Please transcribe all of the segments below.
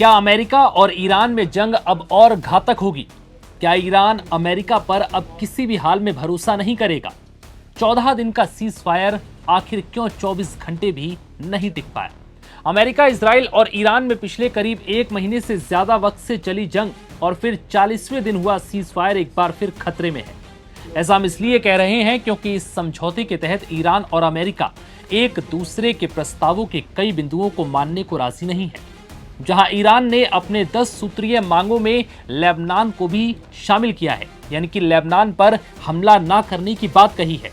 क्या अमेरिका और ईरान में जंग अब और घातक होगी? क्या ईरान अमेरिका पर अब किसी भी हाल में भरोसा नहीं करेगा? 14 दिन का सीज फायर आखिर क्यों 24 घंटे भी नहीं टिक पाया? अमेरिका, इजराइल और ईरान में पिछले करीब 1 महीने से ज्यादा वक्त से चली जंग और फिर 40वें दिन हुआ सीज फायर एक बार फिर खतरे में है। ऐसा हम इसलिए कह रहे हैं क्योंकि इस समझौते के तहत ईरान और अमेरिका एक दूसरे के प्रस्तावों के कई बिंदुओं को मानने को राजी नहीं है। जहां ईरान ने अपने 10 सूत्रीय मांगों में लेबनान को भी शामिल किया है, यानी कि लेबनान पर हमला ना करने की बात कही है,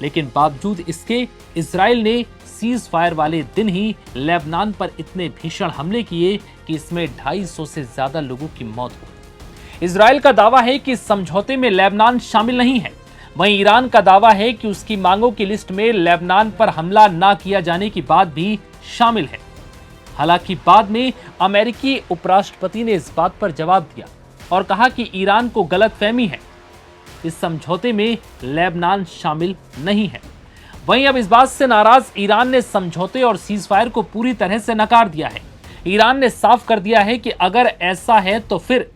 लेकिन बावजूद इसके इजराइल ने सीज फायर वाले दिन ही लेबनान पर इतने भीषण हमले किए कि इसमें 250 से ज्यादा लोगों की मौत हुई। इजराइल का दावा है कि इस समझौते में लेबनान शामिल नहीं है, वहीं ईरान का दावा है कि उसकी मांगों की लिस्ट में लेबनान पर हमला ना किया जाने की बात भी शामिल है। हालांकि बाद में अमेरिकी उपराष्ट्रपति ने इस बात पर जवाब दिया और कहा कि ईरान को गलतफहमी है, इस समझौते में लेबनान शामिल नहीं है। वहीं अब इस बात से नाराज ईरान ने समझौते और सीजफायर को पूरी तरह से नकार दिया है। ईरान ने साफ कर दिया है कि अगर ऐसा है तो फिर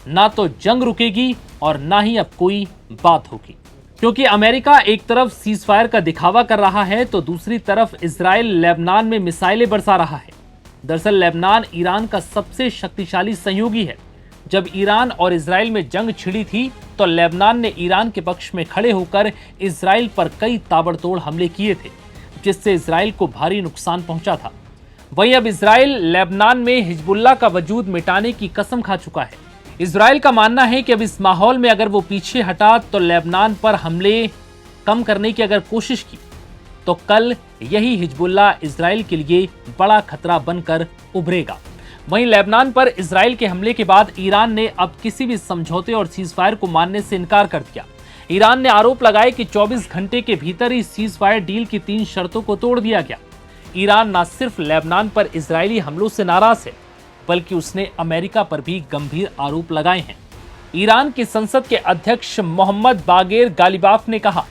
ना तो जंग रुकेगी और ना ही अब कोई बात होगी, क्योंकि अमेरिका एक तरफ सीजफायर का दिखावा कर रहा है तो दूसरी तरफ इजराइल लेबनान में मिसाइलें बरसा रहा है। दरअसल लेबनान ईरान का सबसे शक्तिशाली सहयोगी है। जब ईरान और इजराइल में जंग छिड़ी थी तो लेबनान ने ईरान के पक्ष में खड़े होकर इजराइल पर कई ताबड़तोड़ हमले किए थे, जिससे इजराइल को भारी नुकसान पहुंचा था। वहीं अब इजराइल लेबनान में हिजबुल्लाह का वजूद मिटाने की कसम खा चुका है। इजराइल का मानना है कि अब इस माहौल में अगर वो पीछे हटा तो लेबनान पर हमले कम करने की अगर कोशिश की तो कल यही हिजबुल्लाह इजराइल के लिए बड़ा खतरा बनकर उभरेगा। वहीं लेबनान पर इजराइल के हमले के बाद ईरान ने अब किसी भी समझौते और सीजफायर को मानने से इनकार कर दिया। ईरान ने आरोप लगाया कि 24 घंटे के भीतर ही सीजफायर डील की 3 शर्तों को तोड़ दिया गया। ईरान न सिर्फ लेबनान पर इजरायली हमलों से नाराज है, बल्कि उसने अमेरिका पर भी गंभीर आरोप लगाए हैं। ईरान की संसद के अध्यक्ष मोहम्मद बागेर गालिबाफ ने कहा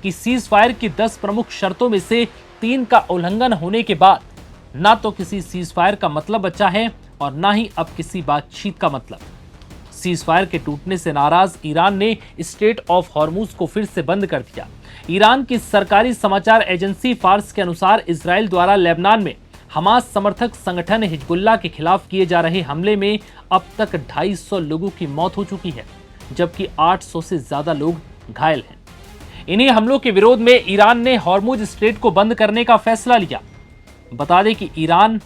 कि सीजफायर की 10 प्रमुख शर्तों में से 3 का उल्लंघन होने के बाद ना तो किसी सीजफायर का मतलब बचा है और ना ही अब किसी बातचीत का मतलब। सीजफायर के टूटने से नाराज ईरान ने स्ट्रेट ऑफ हॉर्मुज को फिर से बंद कर दिया। ईरान की सरकारी समाचार एजेंसी फार्स के अनुसार इजराइल द्वारा लेबनान में हमास समर्थक संगठन हिजबुल्लाह के खिलाफ किए जा रहे हमले में अब तक 250 लोगों की मौत हो चुकी है, जबकि 800 से ज्यादा लोग घायल हैं। इन्हीं हमलों के विरोध में ईरान ने हॉर्मुज स्ट्रेट को बंद करने का फैसला लिया। बता दें कि ईरान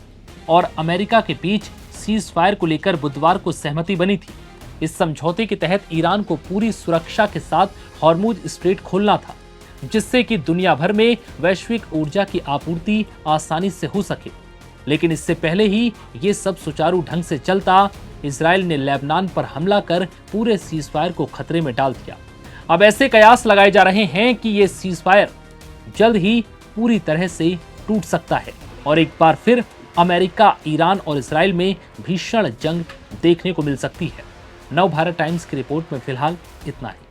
और अमेरिका के बीच सीज फायर को लेकर बुधवार को सहमति बनी थी। इस समझौते के तहत ईरान को पूरी सुरक्षा के साथ हॉर्मुज स्ट्रेट खोलना था, जिससे कि दुनिया भर में वैश्विक ऊर्जा की आपूर्ति आसानी से हो सके। लेकिन इससे पहले ही ये सब सुचारू ढंग से चलता, इजराइल ने लेबनान पर हमला कर पूरे सीज फायर को खतरे में डाल दिया। अब ऐसे कयास लगाए जा रहे हैं कि ये सीज फायर जल्द ही पूरी तरह से टूट सकता है और एक बार फिर अमेरिका, ईरान और इजराइल में भीषण जंग देखने को मिल सकती है। नवभारत टाइम्स की रिपोर्ट में फिलहाल इतना ही।